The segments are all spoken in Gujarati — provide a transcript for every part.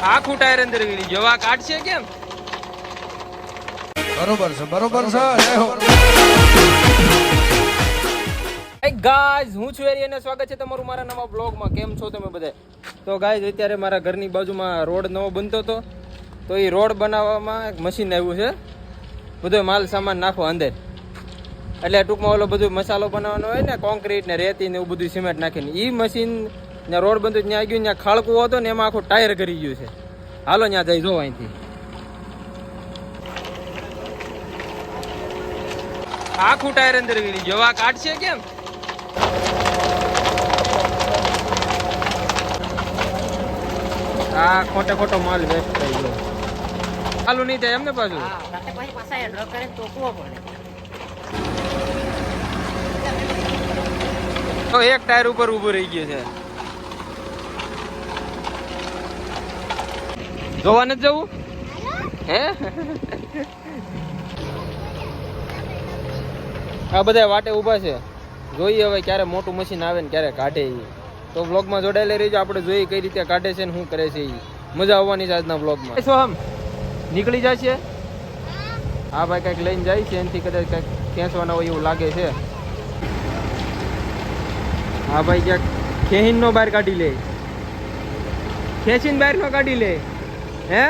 આખું ટાયર અંદર વીણી ગયો આ કાઢશે કેમ બરોબર છે બરોબર છે જય હો હે ગાઈઝ હું છું એરી અને સ્વાગત છે તમારું મારા નવા બ્લોગમાં કેમ છો તમે બધા તો ગાઈઝ અત્યારે મારા ઘરની બાજુમાં રોડ નવો બનતો હતો તો એ રોડ બનાવવામાં એક મશીન આવ્યું છે બધો માલ સામાન નાખો અંદર એટલે ટૂંકમાં ઓલો બધું મસાલો બનાવવાનો હોય ને કોન્ક્રીટ ને રેતી ને એવું બધું સિમેન્ટ નાખીને એ મશીન ત્યાં રોડ બનતો ત્યાં ગયું ત્યાં ખાળકું હતો ને એમાં આખું ટાયર કરી ગયું છે હાલો ત્યાં જઈ જો અહીંથી આખું ટાયર અંદર વીણી ગયો આ કાઢશે કેમ આ ખોટે ખોટો માલ વેસ્ટ થઈ ગયો ચાલુ નહીં થાય એમને પાછું તો એક ટાયર ઉપર ઊભું રહી ગયું છે જોવા નથી જવું હે આ બધા વાટે ઊભા છે જોઈએ હવે ક્યારે મોટું મશીન આવે ને ક્યારે કાઢે એ તો બ્લોગમાં જોડાયેલા રહીજો આપણે જોઈએ કઈ રીતે કાઢે છે ને શું કરે છે એ મજા આવવાની છે આજના બ્લોગમાં શું આમ નીકળી જાય છે હા ભાઈ કંઈક લઈને જાય છે એનાથી કદાચ કંઈક ખેંચવાના હોય એવું લાગે છે હા ભાઈ ક્યાંક ખેહીનનો બહાર કાઢી લે ખેંચીને બહાર નો કાઢી લે હે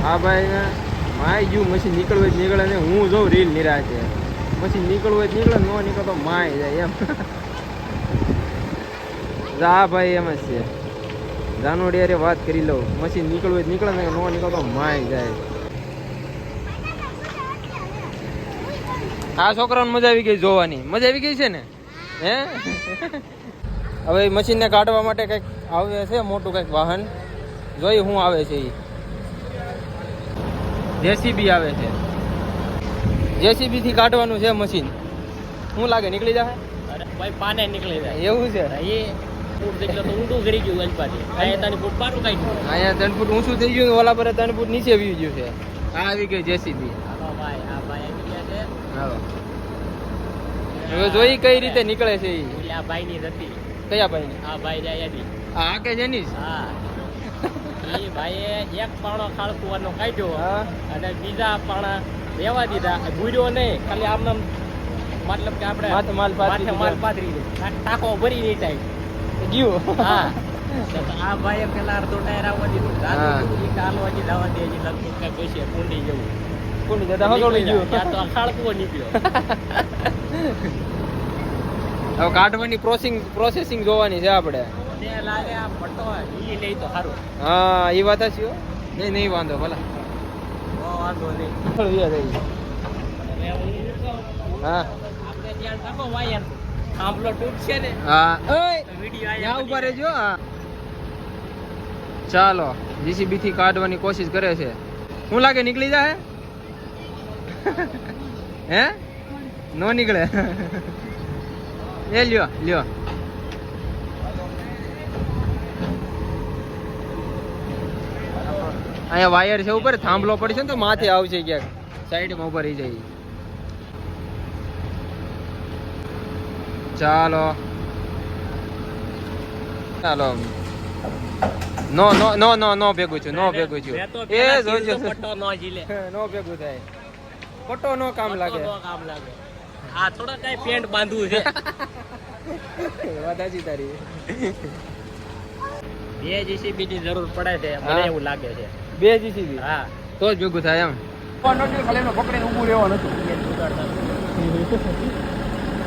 હા ભાઈ માય ગયું મશીન નીકળવું જ નીકળે ને હું જોઉં રીલ નિરાશ છે મશીન નીકળવું જ નીકળે ન નીકળે તો માય જાય એમ હા ભાઈ એમ જ છે જાનોડી અરે વાત કરી લઉં મશીન નીકળવું જ નીકળે ને ન નીકળે તો માય જાય આ છોકરાને મજા આવી ગઈ જોવાની મજા આવી ગઈ છે ને હે હવે મશીનને કાઢવા માટે કંઈક આવે છે મોટું કંઈક વાહન જોઈ શું આવે છે એ જેસીબી આવે છે જેસીબી થી કાઢવાનું છે મશીન શું લાગે નીકળી જાય અરે ભાઈ પાને નીકળી જાય એવું છે એ ફૂટ જેટલો તો ઊંડું કરી ગયું અંજપાથી અહીંયા તાની ફૂટ પાટું કાઢ્યું અહીંયા 3 ફૂટ ઊંચું થઈ ગયું ઓલા પર 3 ફૂટ નીચે આવી ગયું છે આ આવી ગઈ જેસીબી હાલો ભાઈ આ ભાઈ આવી ગયા છે હાલો હવે જોઈ કઈ રીતે નીકળે છે એ એટલે આ ભાઈ ની હતી કયા ભાઈ આ ભાઈ જાય એની આ કે જેની હા એ ભાઈએ એક પાણો ખાળકુવાનો કાઢ્યો હા અને બીજા પાણા રહેવા દીધા ભૂર્યો નહીં ખાલી આમ નામ મતલબ કે આપણે માથે માલ પાથરી માલ પાથરી દે ટાંકો ભરી નહીં થાય ગયું હા તો આ ભાઈએ પેલા અડધો ટાયર આવવા દીધું ચાલવાથી જવા દે હજી લગભગ કઈ પૈસે કુંડી જવું કોની દાદા હગોળી ગયું ત્યાં તો ખાળકુઓ નીકળ્યો હવે કાઢવાની પ્રોસેસિંગ જોવાની છે આપણે મને લાગે આ પટ્ટો ઈ લઈ તો સારું હા એ વાત છે નહીં વાંધો ભલા વાંધો નહીં હા આપણે ત્યાં રાખો વાયર થાંભલો તૂટશે ને હા વિડીયો ત્યાં ઉભા રહેજો હા ચાલો જીસીબી થી કાઢવાની કોશિશ કરે છે શું લાગે નીકળી જાય હે નો નીકળે એ લ્યો અહીંયા વાયર છે ઉપર થાંભલો પડશે ને તો માથે આવશે ક્યાંક સાઈડમાં ઉભા રહી જાય ચાલો નો ભેગું છું એ જોજો પટ્ટો નો જીલે નો ભેગું થાય પટ્ટો નો કામ લાગે આ થોડા કઈ પેન્ટ બાંધવું છે વાદાજી તારી બે જીસીબી ની જરૂર પડે છે મને હા. એવું લાગે છે બે જીસીબી હા તો જ ભેગું થાય એમ પકડીને ઊભું રહેવાનું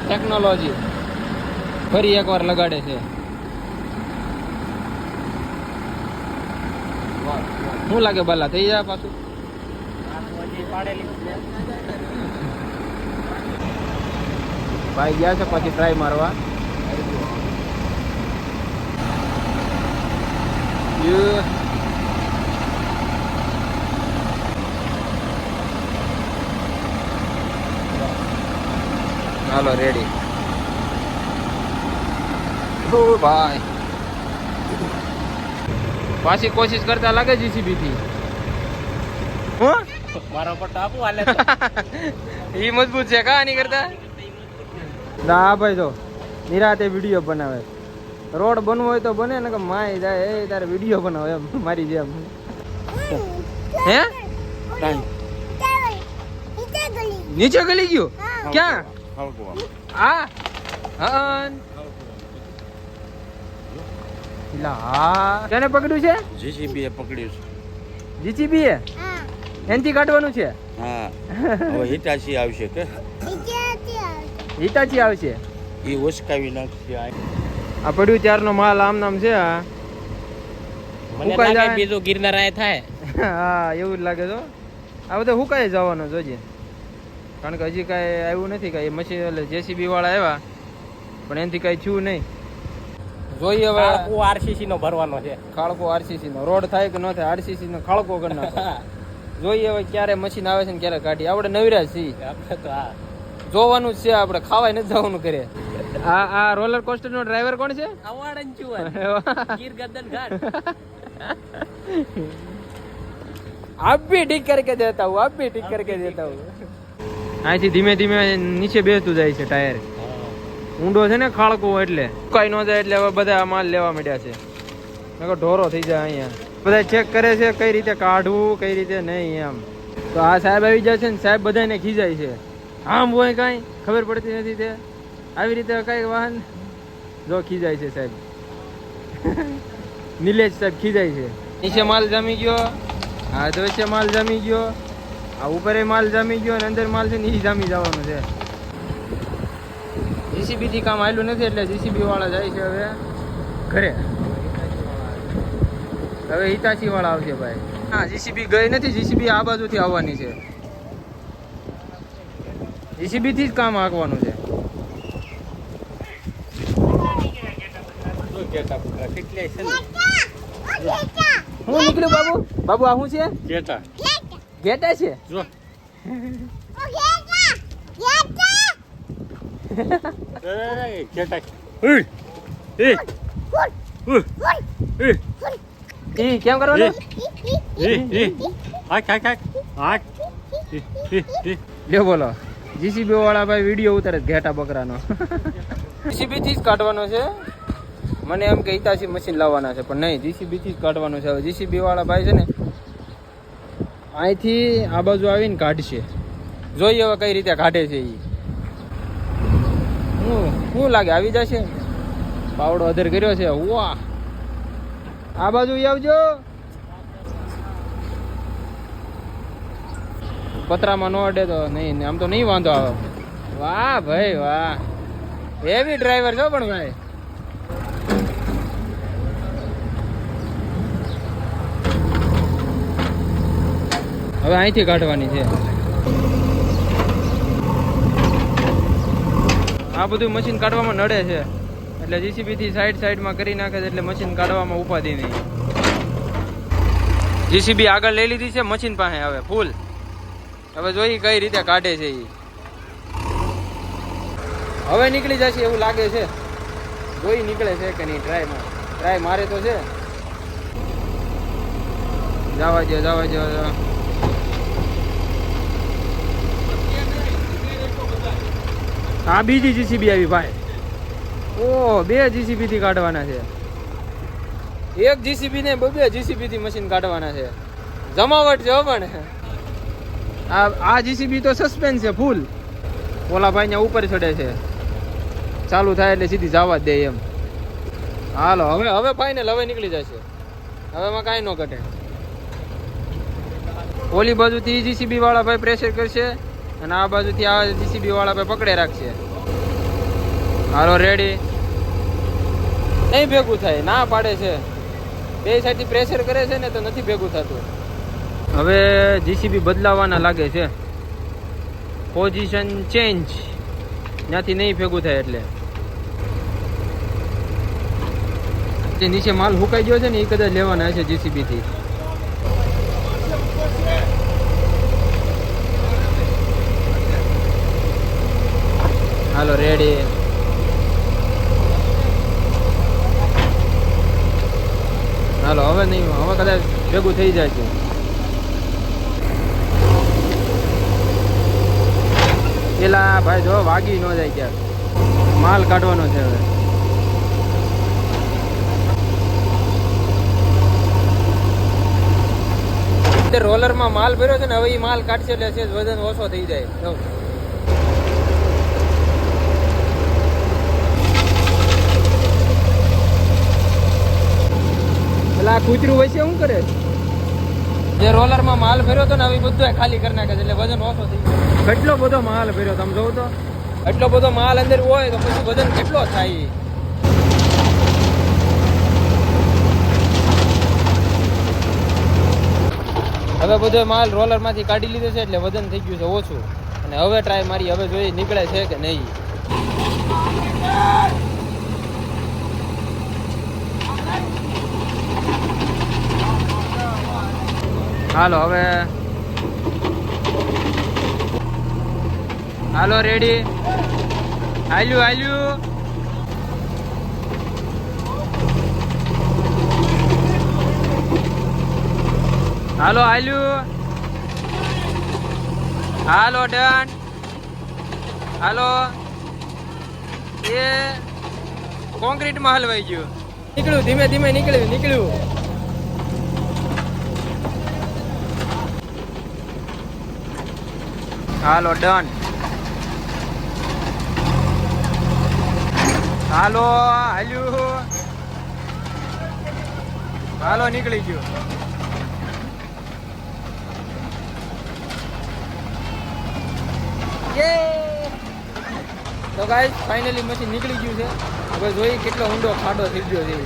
ટેકનોલોજી ફરી એકવાર લગાડે છે શું લાગે બાલા થઈ જાય પાછું ભાઈ ગયા છે પછી ટ્રાય મારવા હાલો રેડી ભાઈ પાછી કોશિશ કરતા લાગે જીસીબી થી હું મારો પટ્ટો આપું હાલે ઈ મજબૂત છે કા નહીં કરતા ના ભાઈ તો નિરાતે વિડીયો બનાવે રોડ બનવો હોય તો બને ને કે માય જાય એ તારે વિડીયો બનાવો એમ મારી જેમ હે નીચે ગલી ગયું ક્યાં આ હા કેને પકડ્યું છે જીસીબી એ પકડ્યું છે. જીસીબી એ એનથી કાઢવાનું છે હા હવે હિટાચી આવશે કે હિટાચી આવશે એ ઉસકાવી નાખશે. આ પડ્યું ત્યારનો માલ આમ નામ છે આ મને હુકાઈ લાગે જાય. બીજું ગિરનાર આય થાય. હા એવું જ લાગે તો આ બધા હુકાઈ જવાનો જોજે કારણ કે હજી કાંઈ આવ્યું નથી કાંઈ મશીન એટલે જેસીબી વાળા આવ્યા પણ એનાથી કાંઈ થયું નહીં જોઈએ હવે ખાળકુ આરસીસી નો ભરવાનો છે. ખાળકો આરસીસી નો રોડ થાય કે ન થાય આરસીસી નો ખાળકો કરી નાખો જોઈએ હવે ક્યારે મશીન આવે છે ને ક્યારે કાઢી આપણે નવરા છીએ આપણે તો આ જોવાનું જ છે આપણે ખાવાય નથી જવાનું કરે આ રોલર કોસ્ટર નો ડ્રાઈવર કોણ છે અવાડન ચુવન ગીર ગદન ઘાટ. आप भी ठीक करके देता हूँ आप भी ठीक करके देता हूँ અહીંથી ધીમે ધીમે નીચે બેસતું જાય છે ટાયર ઊંડો છે ને ખાળકો એટલે કઈ ન જાય એટલે હવે બધા આ માલ લેવા માંડ્યા છે નકર ઢોરો થઈ જાય અહીંયા બધા ચેક કરે છે કઈ રીતે કાઢવું કઈ રીતે નહીં એમ તો આ સાહેબ આવી જાય છે ને સાહેબ બધાને ખીજાય છે આમ હોય કાંઈ ખબર પડતી નથી તે આવી રીતે કઈ વાહન જો ખીજાય છે સાહેબ નિલેશ સાહેબ ખીજાય છે નીચે માલ જામી ગયો આ વચ્ચે માલ જામી ગયો આ ઉપર માલ જામી ગયો અને અંદર માલ છે ને એ જામી જવાનું છે જીસીબી થી કામ આવેલું નથી એટલે જીસીબી વાળા જાય છે હવે ઘરે હવે હિતાચી વાળા આવશે ભાઈ હા જીસીબી ગઈ નથી જીસીબી આ બાજુથી આવવાની છે જીસીબી થી જ કામ આંકવાનું છે હું નીકળ્યું બાબુ બાબુ આ શું છે ઘેટા છે જો એ કેમ કરવાનું લ્યો બોલો જીસીબી વાળા ભાઈ વિડીયો ઉતારે ઘેટા બકરાનો જીસીબી થી જ કાઢવાનો છે મને એમ કે હિતાચી મશીન લાવવાના છે પણ નહીં જીસીબી થી જ કાઢવાનું છે હવે જીસીબી વાળા ભાઈ છે ને અહીંથી આ બાજુ આવીને કાઢશે જોઈએ હવે કઈ રીતે કાઢે છે એ શું લાગે આવી જશે પાવડો અધર કર્યો છે વાહ આ બાજુ આવજો પતરામાં ન અડે તો નહીં આમ તો નહીં વાંધો આવે વાહ ભાઈ વાહ હેવી ડ્રાઈવર છો પણ ભાઈ હવે અહીંથી કાઢવાની છે આ બધું મશીન કાઢવામાં નડે છે એટલે જીસીબી થી સાઈડમાં કરી નાખે છે એટલે મશીન કાઢવામાં ઉપાધિ નહીં જીસીબી આગળ લઈ લીધી છે મશીન પાસે હવે ફૂલ હવે જોઈ કઈ રીતે કાઢે છે એ હવે નીકળી જશે એવું લાગે છે જોઈ નીકળે છે કે નહીં ટ્રાય મારે તો છે જવા દો આ બીજી જીસીબી આવી ભાઈ ઓ બે જીસીબી થી કાઢવાના છે એક જીસીબી ને બે જીસીબી થી મશીન કાઢવાના છે જમાવટ છે પણ આ જીસીબી તો સસ્પેન્સ છે ફૂલ ઓલા ભાઈ ને ઉપર ચડે છે ચાલુ થાય એટલે સીધી જવા જ દે એમ હાલો હવે ફાઈનલ હવે નીકળી જશે હવે એમાં કાંઈ ન ઘટે ઓલી બાજુથી જીસીબી વાળા ભાઈ પ્રેશર કરશે અને આ બાજુથી આ જીસીબી વાળા ભાઈ પકડે રાખશે હાલો રેડી નહીં ભેગું થાય ના પાડે છે બે સાઈડથી પ્રેશર કરે છે ને તો નથી ભેગું થતું હવે જીસીબી બદલાવાના લાગે છે પોઝિશન ચેન્જ ત્યાંથી નહીં ભેગું થાય એટલે જે નીચે માલ હુકાઈ ગયો છે ને એ કદાચ લેવાના હશે જીસીબી થી હાલો રેડી હાલો હવે નહીં હવે કદાચ ભેગું થઈ જાય છે પેલા ભાઈ જો વાગી ન જાય ક્યાંક માલ કાઢવાનો છે હવે અંદર રોલરમાં માલ ભર્યો છે ને, હવે એ માલ કાઢશે એટલે છે વજન ઓછો થઈ જાય. જો. એટલે આ કૂતરું વચ્ચે શું કરે? જે રોલરમાં માલ ભર્યો હતો ને હવે બધું ખાલી કરી નાખે છે એટલે વજન ઓછો થઈ જાય. કેટલો બધો માલ ભર્યો તમે જોવો તો, એટલો બધો માલ અંદર હોય તો પછી વજન કેટલો થાય. હવે બધો માલ રોલર માંથી કાઢી લીધો છે એટલે વજન થઈ ગયું છે ઓછું. અને હવે ટ્રાય મારી, હવે જોઈએ નીકળે છે કે નહીં. હાલો હવે, હાલો રેડી, હાલ્યું. હાલો હાલ્યું, હાલો ડન, હાલો. એ કોન્ક્રીટમાં હલવાઈ ગયું. નીકળ્યું, ધીમે ધીમે નીકળ્યું. હાલો ડન, હાલો હાલ્યું, હાલો નીકળી ગયું. તો ગાઈસ ફાઇનલી મશીન નીકળી ગયું છે. હવે જોઈએ કેટલો ઊંડો ખાડો થઈ ગયો છે.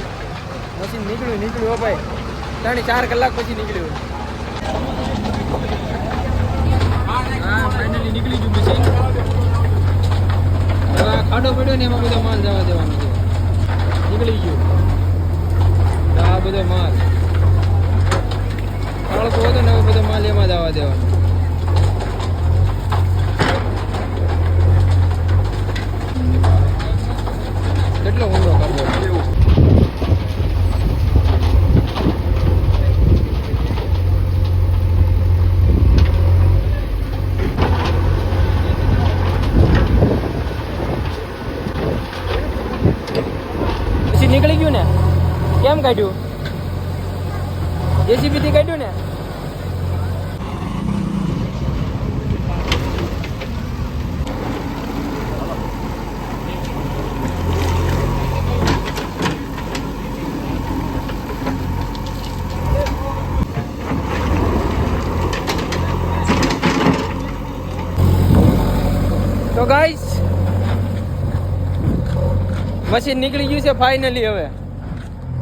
મશીન નીકળ્યું હો ભાઈ, 3-4 કલાક પછી નીકળ્યું. હા ફાઇનલી નીકળી ગયું મશીન. હવે આ ખાડો પડ્યો ને એમાં બધો માલ જવા દેવાનો છે. નીકળી ગયું આ બધો માલ. બાળકો હતો ને હવે બધો માલ એમાં જવા દેવાનો. કેટલો ઊંડો કરવો પછી નીકળી ગયું ને? કેમ કાઢ્યું? જેસીબી થી કાઢ્યું ને? તો ગાઈસ મશીન નીકળી ગયું છે ફાઇનલી. હવે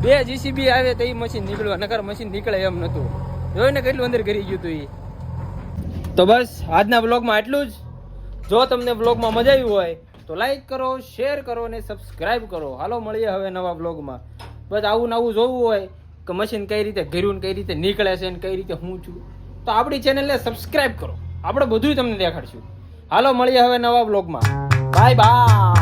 2 જીસીબી આવે તો એ મશીન નીકળવા, નકર મશીન નીકળે એમ નતું. જોઈને કેટલું અંદર કરી ગયું હતું એ. તો બસ આજના વ્લોગમાં એટલું જ. જો તમને વ્લોગમાં મજા આવી હોય તો લાઈક કરો, શેર કરો અને સબસ્ક્રાઈબ કરો. હાલો મળીએ હવે નવા વ્લોગમાં. બસ આવું નવું જોવું હોય કે મશીન કઈ રીતે ઘર્યું, કઈ રીતે નીકળે છે ને કઈ રીતે હું છું, તો આપણી ચેનલને સબસ્ક્રાઈબ કરો. આપણે બધું તમને દેખાડશું. હાલો મળીએ હવે નવા બ્લોગમાં. Bye bye.